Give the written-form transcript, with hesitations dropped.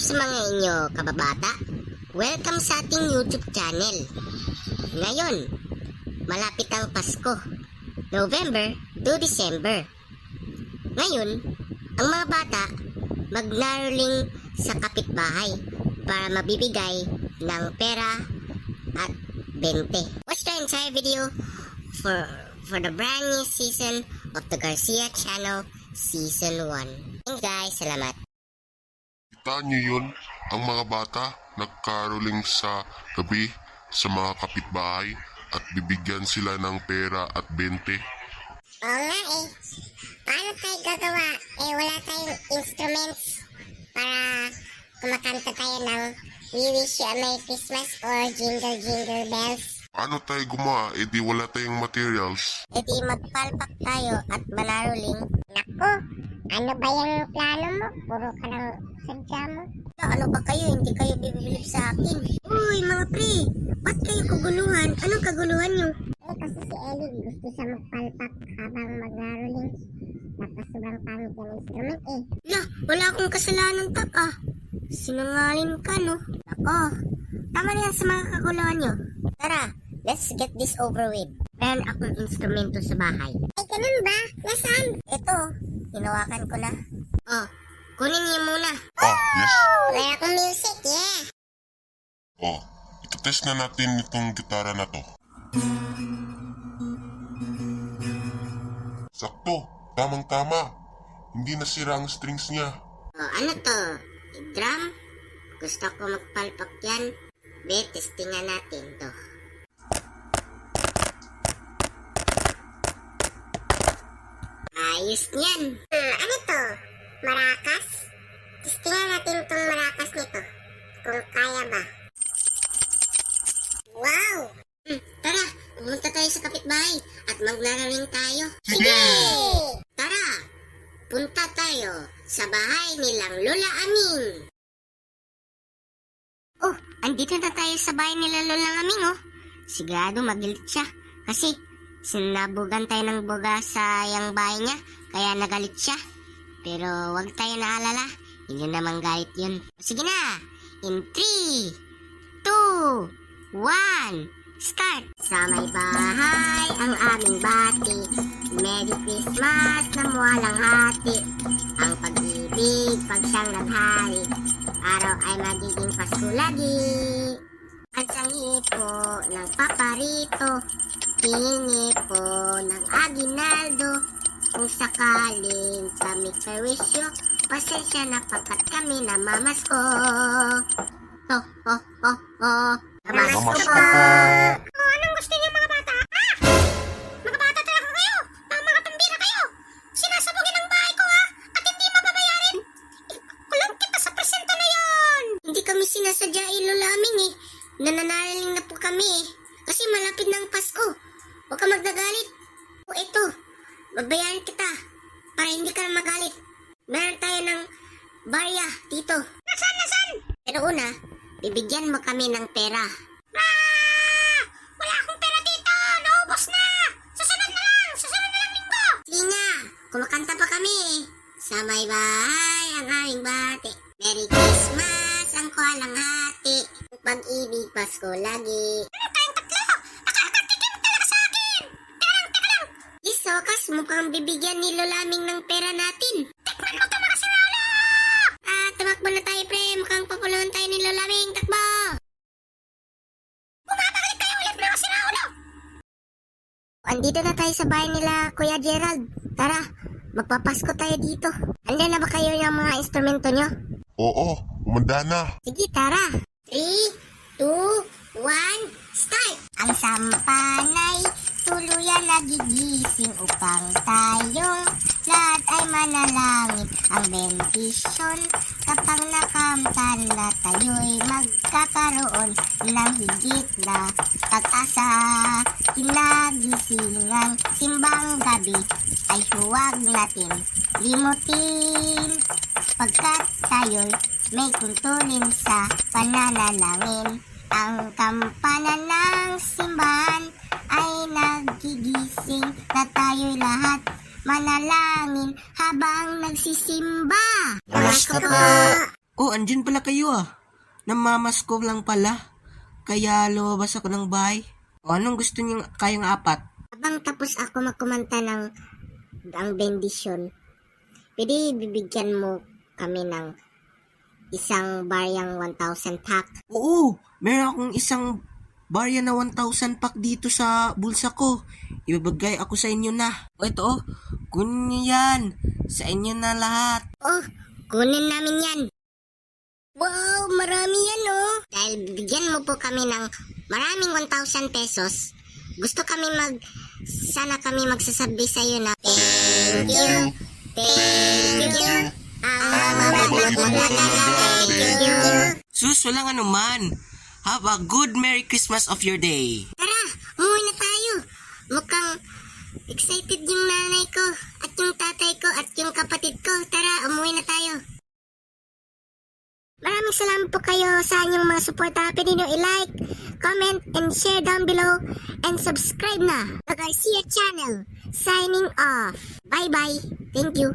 sa mga inyo kababata. Welcome sa ating YouTube channel. Ngayon, malapit ang Pasko. November to December. Ngayon, ang mga bata magnaroling sa kapitbahay para mabibigay ng pera at 20. Watch the entire video for the brand new season of the Garcia Channel Season 1. Thanks guys, salamat. Kita nyo yun, ang mga bata nagkaroling sa gabi sa mga kapitbahay at bibigyan sila ng pera at 20. Oo nga eh. Paano tayo gagawa? Eh wala tayong instruments para kumakanta tayo ng We Wish You a Merry Christmas or Jingle Jingle Bells. Paano tayo gumawa? E di wala tayong materials. E di magpalpak tayo at manaroling. Naku, ano ba yung plano mo? Puro ka lang sadya mo. Ano ba kayo? Hindi kayo bibilip sa akin. Uy mga pre, ba't kayo kaguluhan? Anong kaguluhan nyo? Eh kasi si Ellie gusto siya magpalpak habang mag-naroling. Tapos sobrang pangit yung instrument eh. La, wala akong kasalanan tak ah. Sinungaling ka no? Ako, tama na yan sa mga kaguluhan nyo. Tara, let's get this over with. Meron akong instrumento sa bahay. Ay ganun ba? Nasaan? Ito, hinawakan ko na. Oh, kunin niyo muna. Yes. Wala akong music, yeah. Itatest na natin itong gitara na to. Sakto, tamang-tama. Hindi nasira ang strings niya. Oh, ano to? Drum? Gusto ko magpalpak yan. Be, testingan natin to. Ayos niyan. Ano to? Marakas? Testingan natin tong marakas nito. Kung kaya ba. Wow! Tara, pumunta tayo sa kapitbahay at magnaraling tayo. Sige! Tara, punta tayo sa bahay nilang Lola Aming. Oh, andito na tayo sa bahay nila Lola Aming oh. Sigurado magilit siya kasi sinabugan tayo ng buga sa yang bahay niya kaya nagalit siya. Pero wag tayo naalala, hindi naman galit yun. Sige na, in 3, 2, 1, start! Sa may bahay ang aming bati, Merry Christmas na walang hati. Ang pag-ibig pag siyang naghari, araw ay magiging Pasko lagi. Ang sangi po ng paparito, hingi po ng aginaldo. Kung sakaling kami perwisyo, pasensya na pagkat kami namamasko. Namasko po! Anong gusto niyo mga bata? Mga bata talaga kayo! Mga pambira kayo! Sinasabugin ang bahay ko at hindi mababayarin! Kulang kita sa presenta na yon! Hindi kami sinasadya Lola Aming eh. Nananaraling na po kami eh. Kasi malapit na ang Pasko. Huwag ka magdagalit. O eto, babayaran kita para hindi ka na magalit. Meron tayo ng barya dito. Nasaan? Pero una, bibigyan mo kami ng pera. Wala akong pera dito! Naubos na! Susunod na lang linggo! Sige nga, kumakanta pa kami eh. Sa may bahay ang aming bati, Merry Christmas ang kwalang hati. Pag-ibig Pasko lagi. Ano tayong tatlo? Nakakatikim talaga sa akin! Teka lang! Isokas, mukhang bibigyan ni Lola Aming ng pera natin. Tikman mo ito mga siralo! Tumakbo na tayo pre, mukhang papuluhan tayo ni Lola Aming. Takbo! Bumabalik tayo ulit mga siralo! Andito na tayo sa bahay nila Kuya Gerald. Tara, magpapasko tayo dito. Handa na ba kayo yung mga instrumento nyo? Oo, umanda na. Sige, tara. 3, 2, 1, start! Ang sampanay, tuluyan nagigising upang tayong lahat ay manalangin. Ang bendisyon kapag nakamtan na tayo'y magkakaroon ng higit na pag-asa. Kinagisingang simbang gabi ay huwag natin limutin, pagkat tayo'y may tuntunin sa pananalangin. Ang kampana ng simbahan ay nagigising na tayo'y lahat manalangin habang nagsisimba. Namasko po. Oh, andyan pala kayo ah. Namamas ko lang pala. Kaya lumabas ako ng bahay. O anong gusto niyo kayong apat? Habang tapos ako magkumanta ng ang bendisyon, pwede bibigyan mo kami ng isang baryang 1,000 pack. Oo, meron akong isang barya na 1,000 pack dito sa bulsa ko. Ibibigay ako sa inyo na. O ito oh, kunin niyo yan. Sa inyo na lahat. Oh, kunin namin yan. Wow, marami yan oh. Dahil bigyan mo po kami ng maraming 1,000 pesos, gusto kami sana kami magsasabi sa iyo na thank you, thank you. Ang mababait mo talaga, thank you. Sus, walang anuman. Have a good Merry Christmas of your day. Tara, umuwi na tayo. Mukhang excited yung nanay ko at yung tatay ko at yung kapatid ko. Tara, umuwi na tayo. Maraming salamat po kayo sa inyong mga suporta. Pwede nyo i-like, comment, and share down below. And subscribe na. The Garcia Channel. Signing off. Bye-bye. Thank you.